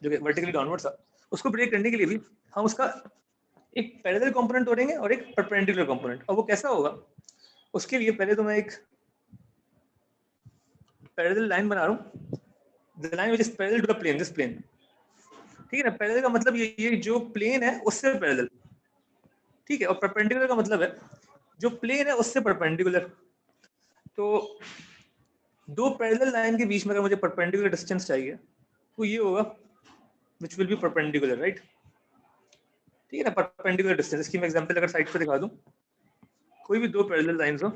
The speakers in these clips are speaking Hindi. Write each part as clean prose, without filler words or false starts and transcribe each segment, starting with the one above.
जो कि वर्टिकली डाउनवर्ड था, उसको ब्रेक करने के लिए भी हम उसका एक पैरेलल कंपोनेंट तोड़ेंगे और एक परपेंडिकुलर कंपोनेंट। और वो कैसा होगा, उसके लिए पहले तो मैं एक पैरेलल लाइन बना रहा हूँ, the line which is parallel to the plane, this plane. ठीक है ना, पैरेलल का मतलब ये जो प्लेन है उससे पैरेलल, ठीक है, और परपेंडिकुलर का मतलब है जो प्लेन है उससे परपेंडिकुलर। तो दो पैरेलल लाइन के बीच में अगर मुझे परपेंडिकुलर डिस्टेंस चाहिए तो ये होगा which will be perpendicular, right. ठीक है ना, परपेंडिकुलर डिस्टेंस। इसकी मैं एग्जांपल अगर साइड पे दिखा दूं, कोई भी दो पैरेलल लाइंस हो,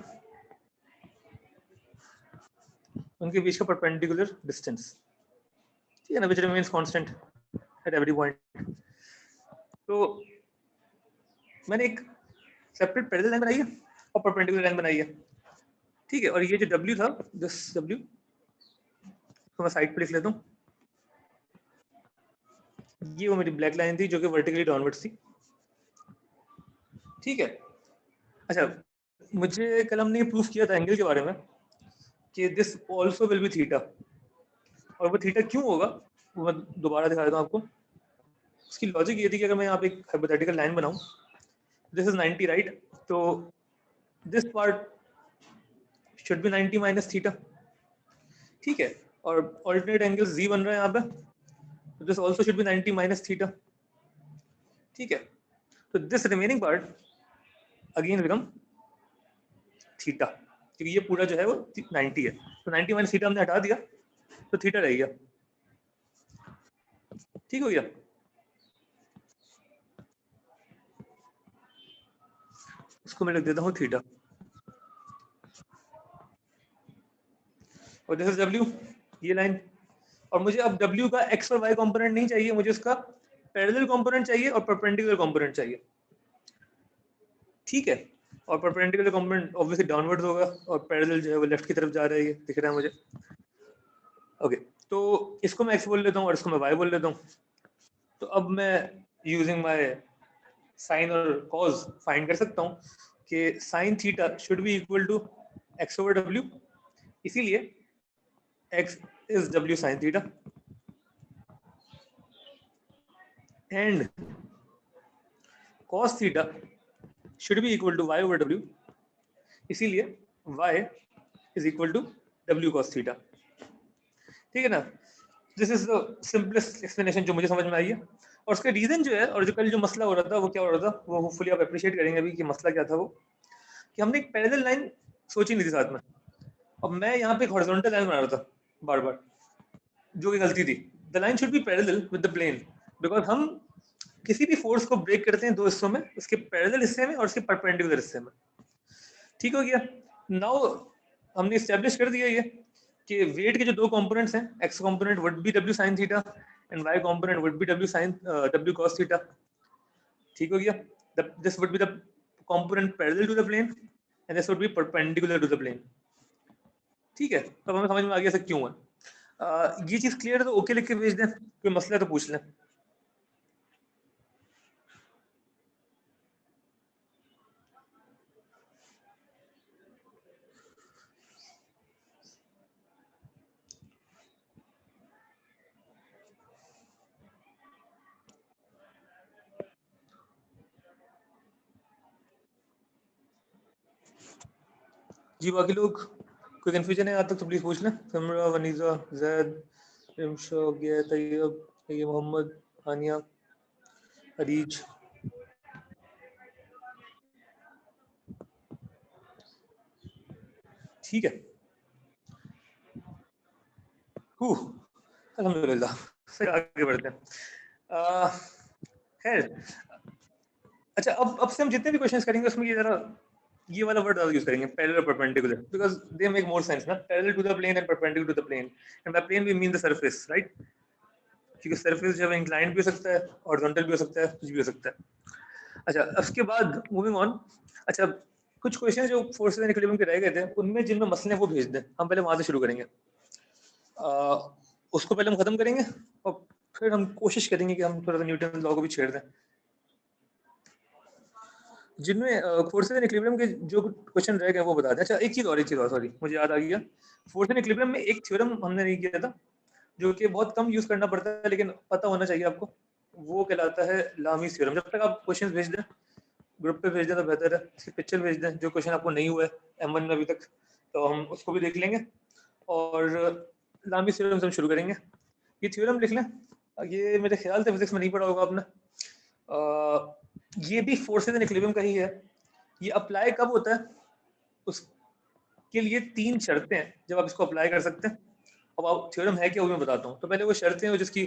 उनके बीच का परपेंडिकुलर डिस्टेंस, ठीक है ना, which remains constant at every point. तो मैंने एक सेपरेट पैरेलल लाइन बनाई है और परपेंडिकुलर लाइन बनाई है, ठीक है। और ये जो W था, दिस W तो मैं साइड पे लिख लेता हूँ, ये वो मेरी ब्लैक लाइन थी जो कि वर्टिकली डाउनवर्ड्स थी, ठीक है। अच्छा, मुझे कल हमने प्रूफ किया था एंगल के बारे में कि this also will be theta, और वो थीटा क्यों होगा वो मैं दोबारा दिखा देता हूँ आपको। उसकी लॉजिक ये थी कि अगर मैं यहाँ पे एक हाइपोथेटिकल लाइन बनाऊँ, दिस इज 90 राइट, तो this part should be 90 minus theta, ठीक है। और ऑल्टरनेट एंगल जी बन रहा है यहाँ पे, this also should be 90 minus theta, ठीक है। तो this remaining part again become theta, क्योंकि ये पूरा जो है वो 90 है, तो 90 माइनस थीटा हमने हटा दिया तो थीटा रह गया, ठीक हो गया। उसको मैं लिख देता हूँ थीटा, और दिस इज W, ये लाइन। और मुझे अब W का x और y कंपोनेंट नहीं चाहिए, मुझे उसका पैरेलल कंपोनेंट चाहिए और परपेंडिकुलर कंपोनेंट चाहिए, ठीक है। और परपेंडिकुलर कंपोनेंट ऑब्वियसली डाउनवर्ड होगा और पैरेलल जो है वो लेफ्ट की तरफ जा रहा है, ये दिख रहा है मुझे, ओके। तो इसको मैं x बोल लेता हूँ और इसको मैं y बोल लेता हूँ। तो अब मैं यूजिंग माय साइन और कॉज फाइंड कर सकता हूँ कि sine theta should be equal to x over w, इसीलिए x is w sin theta and cos theta should be equal to y over w, इसीलिए y is equal to w cos theta, ठीक है ना। This is the simplest explanation जो मुझे समझ में आई है। और उसका रीजन जो है, और जो कल जो मसला हो रहा था वो क्या हो रहा था, वो होपफुली आप अप्रिशिएट करेंगे अभी कि मसला क्या था वो, कि हमने एक पैरेलल लाइन सोची नहीं थी साथ में, और मैं यहाँ पे एक हॉरिजॉन्टल लाइन बना रहा था बार बार, जो कि गलती थी। The line should be parallel with the plane, because हम किसी भी फोर्स को ब्रेक करते हैं दो हिस्सों में, उसके पैरेलल हिस्से में और उसके परपेंडिकुलर हिस्से में, ठीक हो गया। नाउ हमने एस्टेब्लिश कर दिया ये कि वेट के जो दो कंपोनेंट्स हैं, x component would be w sin theta and y component would be w cos theta, ठीक हो गया। This would be the component parallel to the plane and this would be perpendicular to the plane, ठीक है। तब हमें समझ में आ गया ऐसा क्यों है। ये चीज क्लियर है तो ओके लिख के भेज दें, कोई मसला है तो पूछ लें। जी बाकी लोग कोई कंफ्यूजन है आज तक तो प्लीज पूछ लें। समरा, वनीजा, जैद, रिमशा, गया, तैयब, ये मोहम्मद, हानिया, अरीज। ठीक है, अल्हम्दुलिल्लाह, फिर आगे बढ़ते हैं। खैर, अच्छा अब से हम जितने भी क्वेश्चंस करेंगे उसमें ये जरा ये वाला वर्ड यूज करेंगे, parallel perpendicular, because they make more sense ना, parallel to the plane and perpendicular to the plane, and by plane we mean the surface, right. क्योंकि सरफेस जो है इंक्लाइंड भी हो सकता है, हॉरिजॉन्टल भी हो सकता है, कुछ भी हो सकता है। अच्छा, उसके बाद मूविंग ऑन। अच्छा, कुछ क्वेश्चन जो फोर्सेस एंड इक्विलिब्रियम के रह गए थे, उनमें जिनमें मसले हैं वो भेज दें, हम पहले वहां से शुरू करेंगे। उसको पहले हम खत्म करेंगे और फिर हम कोशिश करेंगे कि हम थोड़ा सा न्यूटन लॉ को भी छेड़ दें। जिनमें फोर्सेस एंड इक्विलिब्रियम के जो क्वेश्चन रह गए वो बता दें। अच्छा, एक चीज और सॉरी मुझे याद आ गया, फोर्स एंड इक्विलिब्रियम में एक थ्योरम हमने नहीं किया था, जो कि बहुत कम यूज करना पड़ता है लेकिन पता होना चाहिए आपको, वो कहलाता है लामीज थ्योरम। जब तक आप क्वेश्चन भेज दें ग्रुप पे भेज दें तो बेहतर है, इसकी पिक्चर भेज दें जो क्वेश्चन आपको नहीं हुआ है M1 में अभी तक, तो हम उसको भी देख लेंगे और लामीज थ्योरम से हम शुरू करेंगे। ये थ्योरम लिख लें, ये मेरे ख्याल से फिजिक्स में नहीं पढ़ा होगा आपने। ये भी फोर्सेज एंड इक्विलिब्रियम का ही है। ये अप्लाई कब होता है, उसके लिए 3 शर्तें हैं जब आप इसको अप्लाई कर सकते हैं। अब आप थ्योरम है क्या वो मैं बताता हूँ। तो पहले वो शर्तें हैं जिसकी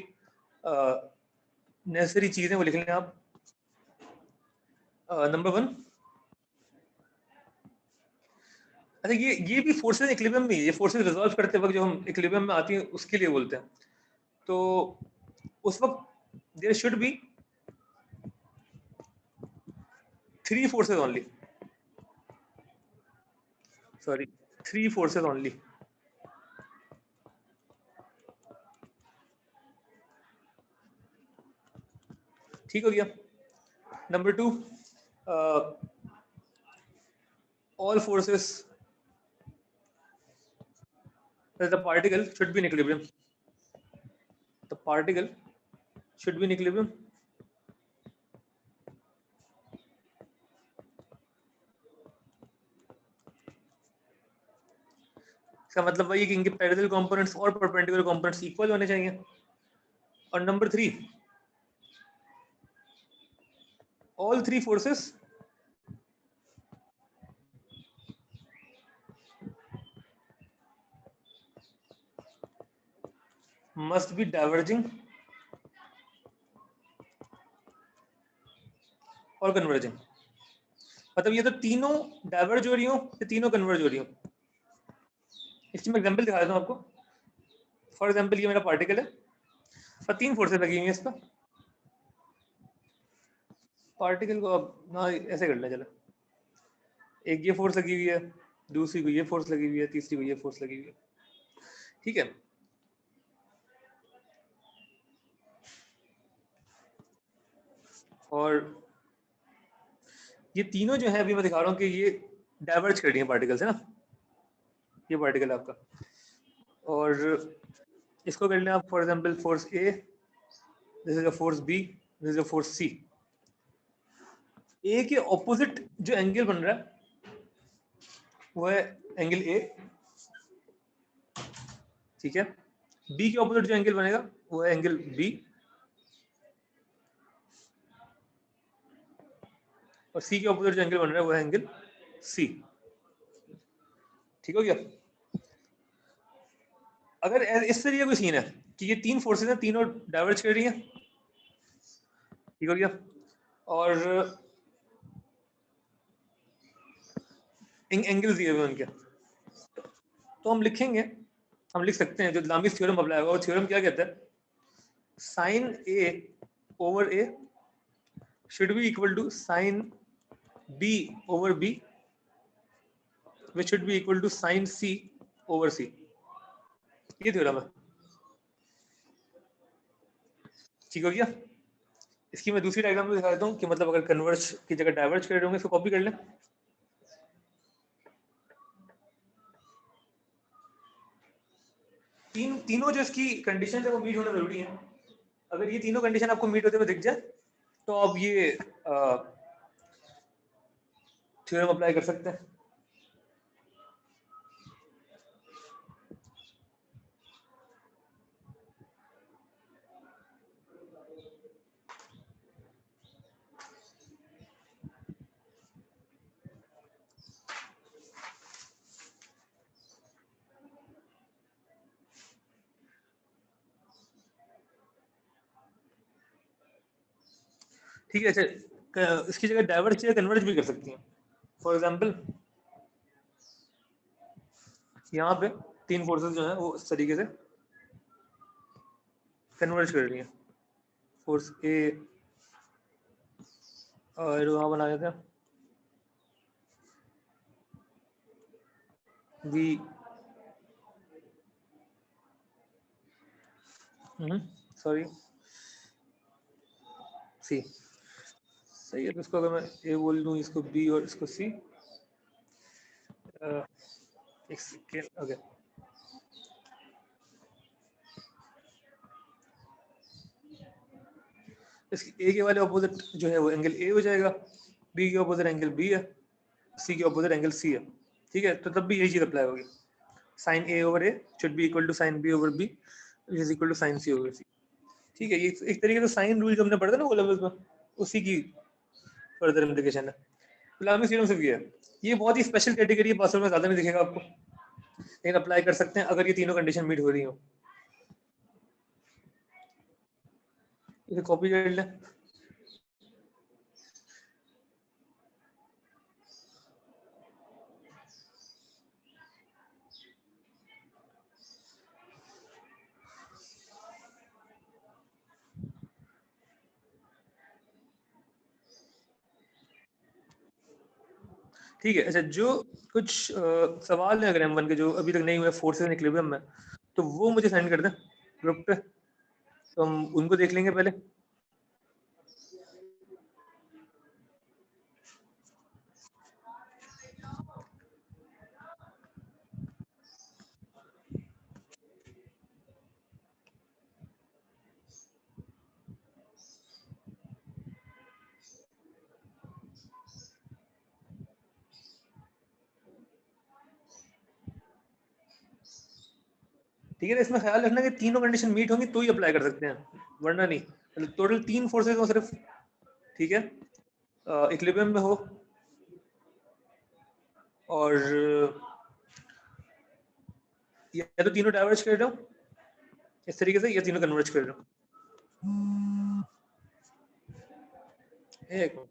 नेसेसरी चीजें वो लिख लें आप। नंबर 1, अच्छा ये भी फोर्सेज इक्विलिब्रियम में, ये फोर्सेज रिजॉल्व करते वक्त जो हम इक्विलिब्रियम में आती हैं उसके लिए बोलते हैं। तो उस वक्त there should be 3 forces only, sorry 3 forces only। ठीक हो गया। Number 2, all forces the particle should be in equilibrium, the particle should be in equilibrium। इसका मतलब वही कि इनके पैरेलल कंपोनेंट्स और परपेंडिकुलर कंपोनेंट्स इक्वल होने चाहिए। और number 3, all 3 forces must be diverging और कन्वर्जिंग। मतलब ये तो तीनों डाइवर्ज हो रही हो, ये तीनों कन्वर्ज हो रही हो। इसकी मैं एग्जांपल दिखा देता हूँ आपको। फॉर एग्जांपल ये मेरा पार्टिकल है और 3 फोर्सेस लगी हुई हैं इस पर। पार्टिकल को अब ना ऐसे कर लें, चलो एक ये फोर्स लगी हुई है, दूसरी को ये फोर्स लगी हुई है, तीसरी को ये फोर्स लगी हुई है। ठीक है, और ये तीनों जो है अभी मैं दिखा रहा हूँ कि ये डाइवर्ज कर रही है पार्टिकल से ना। ये पार्टिकल है आपका और इसको कर लें आप for example force A, this is a force B, this is a force C. A के ऑपोजिट जो एंगल बन रहा है वो है एंगल ए, ठीक है। बी के ऑपोजिट जो एंगल बनेगा वो है एंगल बी, और सी के ऑपोजिट जो एंगल बन रहा है वो है एंगल सी। ठीक हो गया। अगर इस तरीके कोई सीन है कि ये 3 फोर्सेस हैं, तीनों डाइवर्ज कर रही हैं, ठीक हो गया, और एंगल दिए हुए उनके, तो हम लिखेंगे, हम लिख सकते हैं जो लामीज थ्योरम अप्लाई होगा। वो थ्योरम क्या कहता है, sine A over A should be equal to sine B over B which should be equal to sine C over C. ये थ्योरम है। ठीक हो गया। इसकी मैं दूसरी डायग्राम में दिखा देता हूँ कि मतलब अगर कन्वर्ज की जगह डाइवर्ज कर रहे होंगे इसको कॉपी कर लें। तीनों जो इसकी कंडीशन है वो मीट होना जरूरी है। अगर ये तीनों कंडीशन आपको मीट होते हुए दिख जाए तो आप ये थ्योरम अप्लाई कर सकते हैं। ठीक है, अच्छा इसकी जगह डाइवर्ज या कन्वर्ज भी कर सकती हैं। फॉर एग्जांपल यहाँ पे 3 फोर्सेस जो हैं वो इस तरीके से कन्वर्ज कर रही हैं। फोर्स ए और वहाँ बनाया था बी, सॉरी सी, सही है। तो इसको अगर मैं ए बोल दूँ, इसको बी और इसको सी, एक सेकेंड, ओके। इसकी ए के वाले ऑपोजिट जो है वो एंगल ए हो जाएगा, बी के ऑपोजिट एंगल बी है, सी के ऑपोजिट एंगल सी है। ठीक है, तो तब भी यही चीज अप्लाई होगी, sine A over A should be equal to sine B over B is equal to sine C over C. ठीक है, ये एक तरीके से साइन रूल जो हमने पढ़ा था ना वो लेवल्स में, उसी की फर्दर इम्प्लीकेशन है। गुलामी थ्योरम सिर्फ ये है, ये बहुत ही स्पेशल कैटेगरी है, पासवर्ड में ज्यादा नहीं दिखेगा आपको, लेकिन अप्लाई कर सकते हैं अगर ये तीनों कंडीशन मीट हो रही हो। इसे कॉपी कर लें। ठीक है, अच्छा जो कुछ सवाल है अगर M1 के जो अभी तक नहीं हुए फोर्सेस एंड इक्विलिब्रियम में, तो वो मुझे सेंड कर दें ग्रुप पे, तो हम उनको देख लेंगे पहले। ठीक है ना, इसमें ख्याल रखना कि तीनों कंडीशन मीट होंगी तो ही अप्लाई कर सकते हैं, वरना नहीं। मतलब टोटल 3 फोर्सेस हो सिर्फ, ठीक है, इक्विलिब्रियम में हो और या तो तीनों डाइवर्ज कर रहे हो इस तरीके से, या तीनों कन्वर्ज कर रहे हो। एक minute.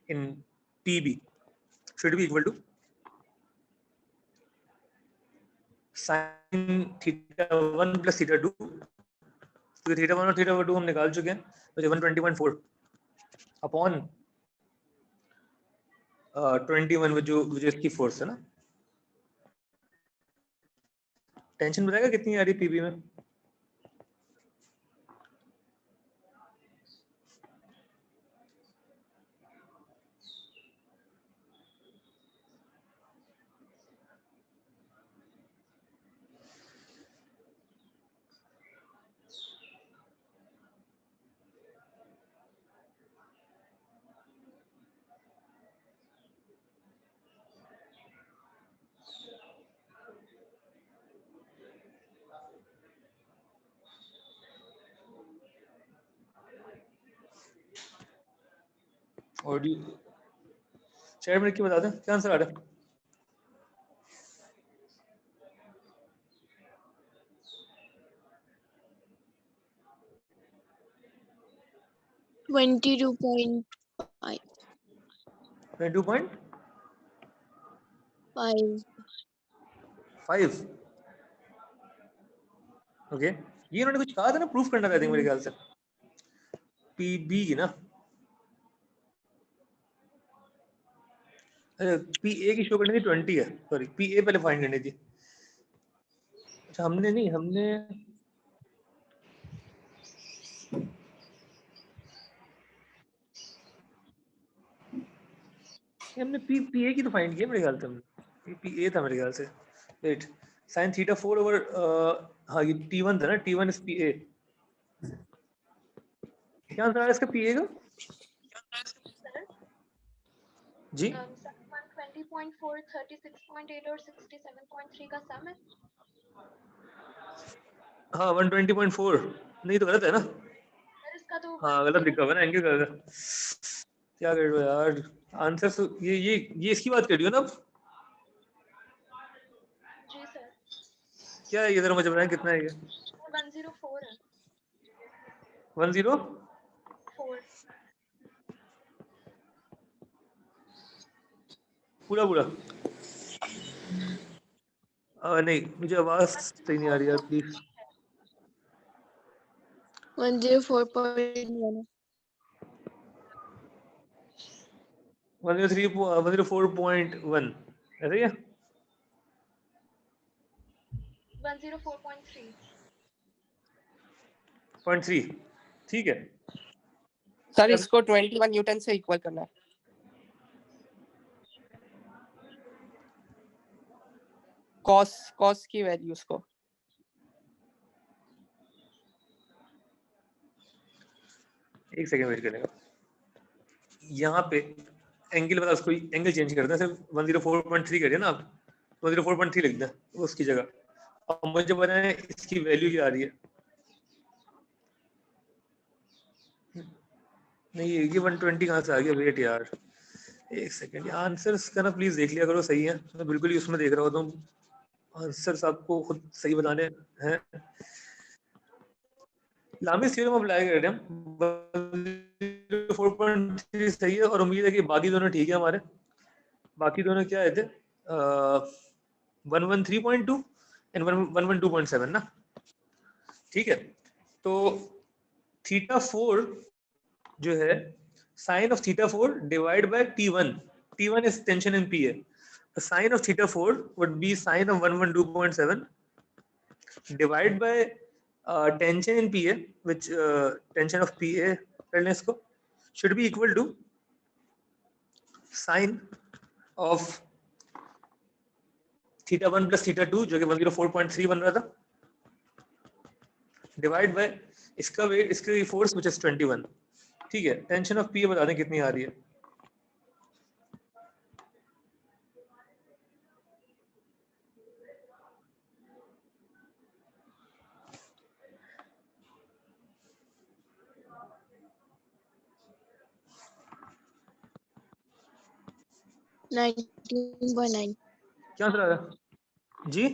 in PB should be equal to sin theta 1 plus theta 2, क्योंकि थीटा 1 और थीटा 2 हम निकाल चुके हैं, तो 120.4 अपॉन 21 जो इसकी फोर्स है ना। टेंशन बताएगा कितनी आ रही है पीबी में? और 4 मिनट की बता दें क्या आंसर आ रहा है? $22.5. 22.5 ओके। ये इन्होंने कुछ कहा था ना, प्रूफ करना था मेरे ख्याल से पीबी की ना, पीए की शो करनी थी 20 है, सॉरी पीए पहले फाइंड करनी थी। अच्छा हमने नहीं, हमने पीए की तो फाइंड किया मेरे ख्याल से, हमने पीए था मेरे ख्याल से। वेट, sin थीटा 4 ओवर हाँ ये t1 था ना, t1 इज पीए। क्या आंसर आ रहा है इसका पीए का जी? 120.4, 36.8 और 67.3 का सम है। हाँ 120.4 नहीं तो गलत है ना? इसका तो हाँ गलत लिखा हुआ है ना, एंगल गलत है। क्या कर रहे हो यार, आंसर तो ये इसकी बात कर रही हो ना? जी सर। क्या है ये, जरा मुझे बताएं कितना है ये? 104 है। 104 पूरा नहीं मुझे आवाज सही नहीं आ रही यार, प्लीज। 104.1 104.1 ऐसे ही है? 104.3 ठीक है सर इसको 21 न्यूटन से इक्वल करना है। कॉस की वैल्यूज को एक सेकंड वेट करेगा। यहाँ पे एंगल बता, उसको एंगल चेंज करते हैं, सिर्फ 104.3 करिए ना आप, 104.3 लिख दें उसकी जगह। अब मुझे बताएं इसकी वैल्यू क्या आ रही है? नहीं ये 120 कहाँ से आ गया? वेट यार एक सेकंड, आंसर्स का ना प्लीज देख लिया करो, सही है मैं बिल्कुल ही उसमें देख रहा होता हूँ, आंसर्स आपको खुद सही बताने हैं। लामिस थ्योरम अप्लाई कर रहे हैं हम, 4.3 सही है, और उम्मीद है कि बाकी दोनों ठीक है हमारे। बाकी दोनों क्या आए थे? 113.2 एंड 112.7 ना, ठीक है। तो थीटा 4 जो है sine of theta 4 divide by t1, t1 is tension in PA, the sin of theta 4 would be sin of 112.7 divided by tension in PA, which tension of PA कर लें इसको, should be equal to sin of theta 1 plus theta 2 जो कि 104.3 बन रहा था, डिवाइड बाय इसका वेट, इसकी फोर्स विच इज 21। ठीक है, टेंशन ऑफ पी बता दें कितनी आ रही है? क्या आंसर आ रहा है जी?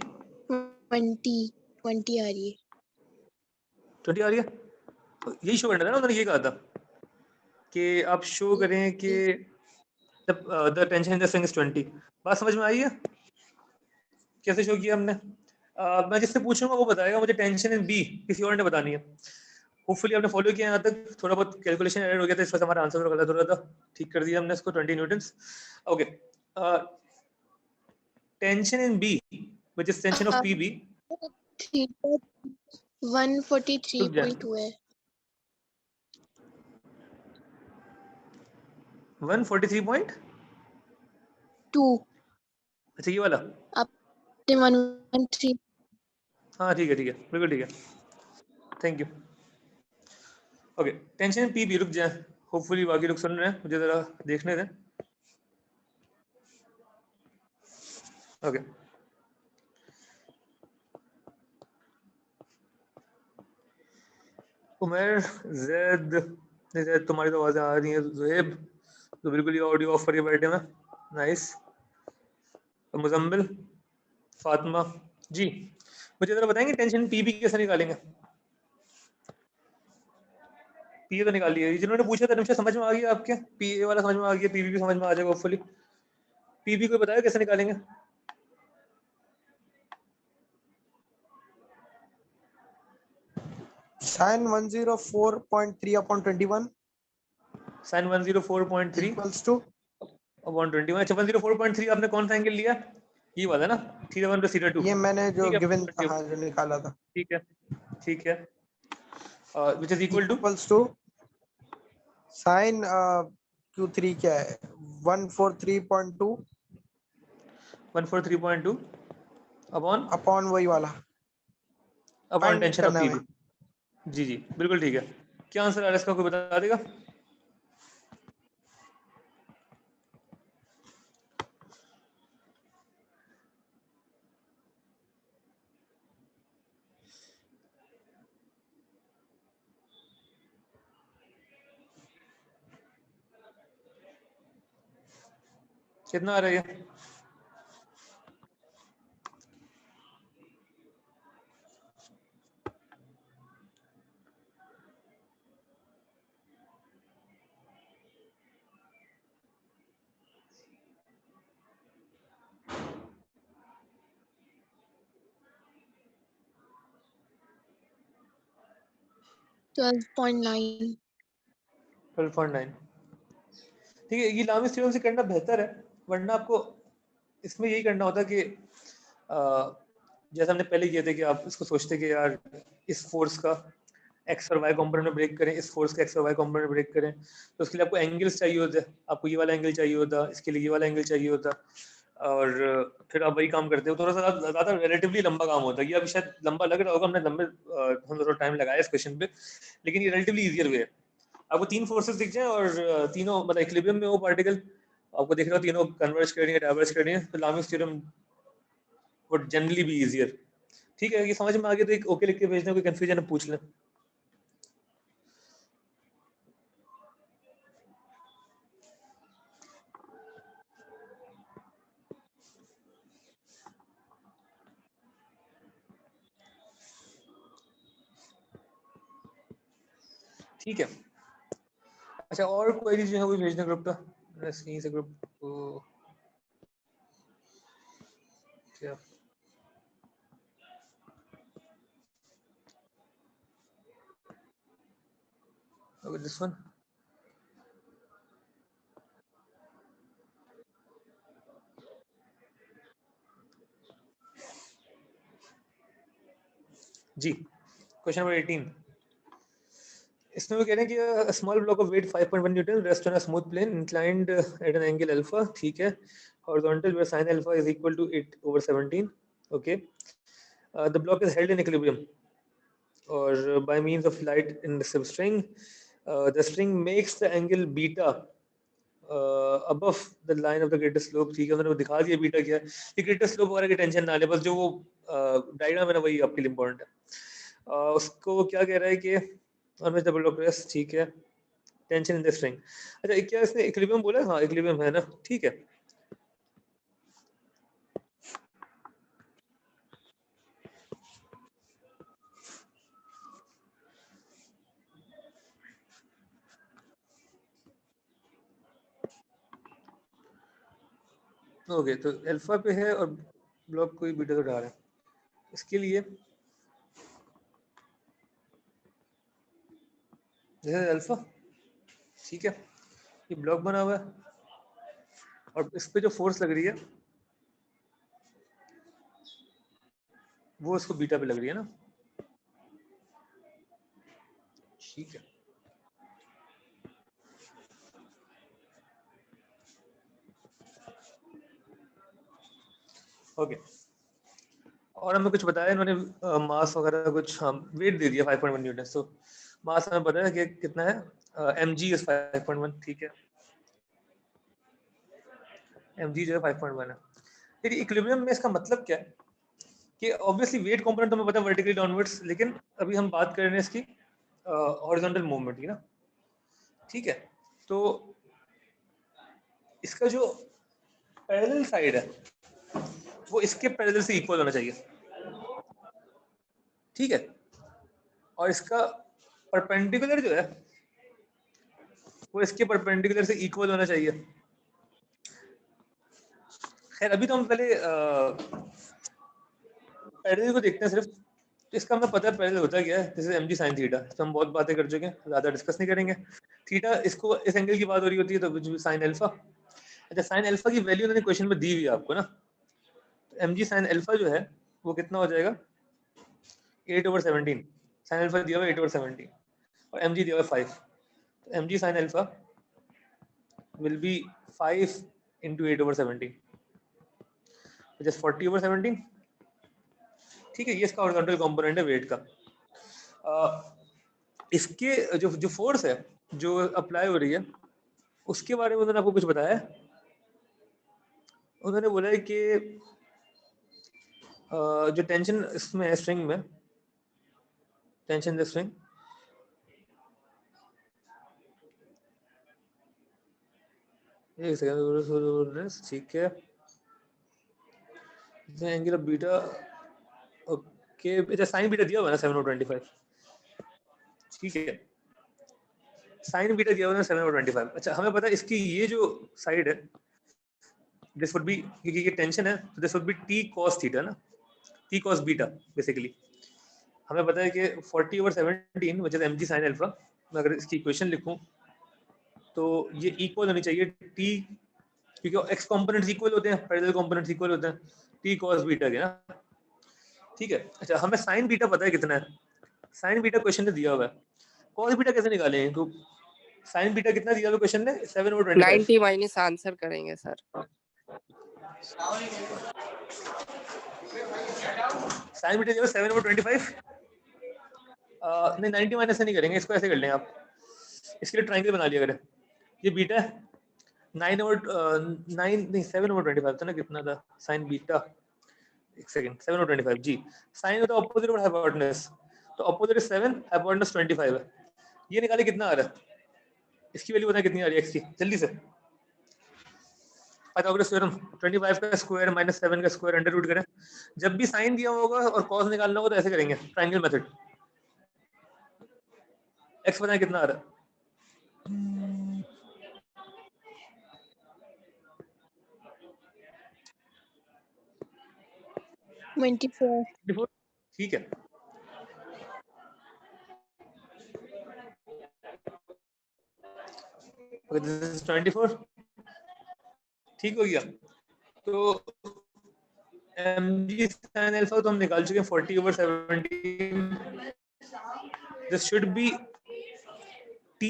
20 आ रही है। 20 आ रही है, तो यही शो करना था ना, उन्होंने ये कहा था कि आप शो करें कि the tension in the string is 20। बात समझ में आई है कैसे शो किया हमने? मैं जिससे पूछूंगा वो बताएगा मुझे टेंशन इन बी, किसी और ने बतानी है। होपफुली आपने फॉलो किया यहाँ तक, थोड़ा बहुत कैलकुलेशन एरर हो गया था इस वजह से हमारा आंसर थोड़ा गलत हो रहा था, ठीक कर दिया हमने इसको 20 newtons. Okay, tension in B which is tension of PB, theta 143.2 है। 143.2, अच्छा ये वाला, आप 113। हाँ ठीक है बिल्कुल ठीक है, thank you. Okay, tension in PB, रुक जाए, होपफुली बाकी लोग सुन रहे हैं, मुझे जरा देखने दें। ओके, उमर, जैद तुम्हारी तो आवाज़ें आ रही हैं, ज़ुहैब तो बिल्कुल ही ऑडियो ऑफ करके बैठे हैं, नाइस। मुजम्मिल, फातिमा जी, मुझे ज़रा बताएंगे टेंशन पीबी कैसे निकालेंगे? पी तो निकाल लिया, जिन्होंने पूछा था निमिषा समझ में आ गया आपके? पी ए वाला समझ में आ गया, पीबी भी समझ में आ जाएगा होपफुली। पीबी को बताया कैसे निकालेंगे? Sin 104.3 upon 21 sine 104.3 equals to upon 21। अच्छा 104.3 आपने कौन सा एंगल लिया? ये वाला ना, थीटा 1 प्लस थीटा 2। ये मैंने जो ठीक है, गिवन हाँ जो निकाला था ठीक है, which is equal to equals to sin Q3 क्या है 143.2 143.2 अपॉन अपॉन वही वाला अपॉन फाइंड टेंशन ऑफ करना है पीबी। जी बिल्कुल ठीक है। क्या आंसर आ रहा है इसका, कोई बता देगा? कितना आ रहा है ये? ट्वेल्व 12.9। 12.9। ठीक है, ये लामिस थ्योरम से करना बेहतर है, वरना आपको इसमें यही करना होता कि जैसे हमने पहले किए थे कि आप इसको सोचते कि यार इस फोर्स का एक्स और वाई कंपोनेंट में ब्रेक करें, इस फोर्स का एक्स और वाई कंपोनेंट में ब्रेक करें, तो उसके लिए आपको एंगल्स चाहिए होते, आपको ये वाला एंगल चाहिए होता, इसके लिए ये वाला एंगल चाहिए होता, और फिर आप वही काम करते हो, थोड़ा सा ज़्यादा रिलेटिवली लंबा काम होता है। ये अभी शायद लंबा लग रहा होगा, हमने हम थोड़ा टाइम लगाया इस क्वेश्चन पे, लेकिन ये रिलेटिवली ईजियर वे है। आपको तीन फोर्सेस दिख जाए और तीनों मतलब इक्विलिब्रियम में हो पार्टिकल, आपको दिख रहा हो तीनों कन्वर्ज कर रही है, डाइवर्ज कर रही है, तो लामिस theorem would generally be easier. ठीक है, ये समझ में आ गया तो एक ओके लिख के भेजना, कोई कंफ्यूजन है पूछ लें। ठीक है, अच्छा और क्वेरीज जो है वो भेजना ग्रुप पे, यहीं से ग्रुप को क्या दिस वन। जी, क्वेश्चन नंबर 18, इसमें वो कह रहे हैं कि small block of weight 5.1 newton rest on a smooth plane inclined at an angle alpha, ठीक है, horizontal where sin alpha is equal to 8/17, okay, the block is held in equilibrium और by means of light inductive string, the string makes the angle beta above the line of the greatest slope, ठीक है, उन्होंने दिखा दिया बीटा क्या है, ये greatest slope वगैरह की टेंशन ना ले, बस जो वो डायग्राम है ना वही आपके लिए इम्पोर्टेंट है। उसको क्या कह रहा है कि और मैं डबल प्रेस, ठीक है, टेंशन इन द स्ट्रिंग, अच्छा क्या इसने इक्विलिब्रियम बोला? हाँ इक्विलिब्रियम है ना, ठीक है। ओके, तो अल्फा पे है और ब्लॉक कोई बीटा तो डाल है। इसके लिए जैसे अल्फा, ठीक है, ये ब्लॉक बना हुआ है और इस पे जो फोर्स लग रही है वो इसको बीटा पे लग रही है ना, ठीक है। ओके, और हमें कुछ बताया इन्होंने मास वगैरह कुछ, हाँ वेट दे दिया 5.1 न्यूटन। सो मास हमें पता है कि कितना है, mg इज 5.1, ठीक है, mg जो है 5.1 है। फिर इक्विलिब्रियम में इसका मतलब क्या है कि ऑब्वियसली वेट कंपोनेंट तो हमें पता है वर्टिकली डाउनवर्ड्स, लेकिन अभी हम बात कर रहे हैं इसकी हॉरिजॉन्टल मूवमेंट की ना, ठीक है। तो इसका जो पैरेलल साइड है वो इसके पैरेलल से इक्वल होना चाहिए, ठीक है, और इसका परपेंडिकुलर जो है वो इसके परपेंडिकुलर से इक्वल होना चाहिए। खैर अभी तो हम पहले पैरेलल को देखते हैं सिर्फ, तो इसका हमें पता है पैरेलल होता क्या है, जैसे mg sin थीटा, तो हम बहुत बातें कर चुके हैं, ज़्यादा डिस्कस नहीं करेंगे। थीटा इसको इस एंगल की बात हो रही होती है तो sin अल्फा, अच्छा sin अल्फा की वैल्यू उन्होंने क्वेश्चन में दी हुई है आपको ना, तो mg sin अल्फा जो है वो कितना हो जाएगा 8/17, sin अल्फा दिया हुआ 8/17 और mg दिया हुआ 5, तो mg sin alpha will be 5 into 8/17 which is 40/17, ठीक है। ये इसका हॉरिजॉन्टल कंपोनेंट है वेट का। इसके जो फोर्स है जो अप्लाई हो रही है उसके बारे में उन्होंने आपको कुछ बताया है। उन्होंने बोला है कि जो टेंशन इसमें है स्ट्रिंग में, टेंशन द स्ट्रिंग, एक सेकंड, ठीक है, एंगल ऑफ बीटा, ओके, अच्छा साइन बीटा दिया हुआ है ना 7/25, ठीक है, साइन बीटा दिया हुआ है 7/25। अच्छा हमें पता है इसकी ये जो साइड है दिस वुड बी, क्योंकि ये टेंशन है तो this would B t cos theta ना, t cos बीटा बेसिकली। हमें पता है कि 40/17 which is mg sin alpha, मैं अगर इसकी इक्वेशन लिखूं तो ये इक्वल होनी चाहिए t, क्योंकि x कंपोनेंट्स इक्वल होते हैं, पैरेलल कंपोनेंट्स इक्वल होते हैं, t cos बीटा के ना, ठीक है। अच्छा हमें sin बीटा पता है कितना है, sin बीटा क्वेश्चन ने दिया हुआ है, cos बीटा कैसे निकालेंगे, तो sin बीटा कितना दिया हुआ क्वेश्चन ने 7/25, 90 माइनस आंसर करेंगे सर। sin बीटा दिया हुआ 7/25, नहीं 90 माइनस से नहीं करेंगे, इसको ऐसे कर लें आप, इसके लिए ट्रायंगल बना लिया करें, ये बीटा है 7/25 था ना, कितना था sin बीटा, एक सेकंड, 7/25 जी, sin होता है ऑपोजिट और हाइपोटेनस, तो ऑपोजिट 7, हाइपोटेनस 25 है, ये निकाले कितना आ रहा है, इसकी वैल्यू बताएं कितनी आ रही है x की, जल्दी से। पाइथागोरस थ्योरम, 25 का स्क्वायर माइनस 7 का स्क्वायर अंडर रूट करें, जब भी साइन दिया होगा और cos निकालना होगा तो ऐसे करेंगे, ट्रायंगल मेथड। x बताएं कितना आ रहा है, $24. ठीक है, दिस इज 24, ठीक हो गया। तो mg sin अल्फा तो हम निकाल चुके हैं 40/17, this should be t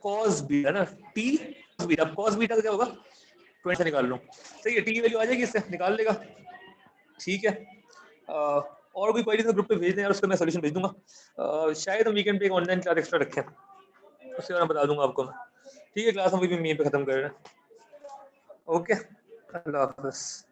cos beta ना, t बीटा, cos बीटा का क्या होगा 20 से निकाल लो, सही है, t की वैल्यू आ जाएगी, इससे निकाल लेगा, ठीक है। और कोई क्वेरी तो ग्रुप पे भेज दें यार, उसका मैं सॉल्यूशन भेज दूंगा। शायद हम वीकेंड पे एक ऑनलाइन क्लास एक्स्ट्रा रखें, उसके बारे में बता दूंगा आपको मैं, ठीक है। क्लास हम भी यहीं पे खत्म कर रहे हैं, ओके, अल्लाह हाफिज़।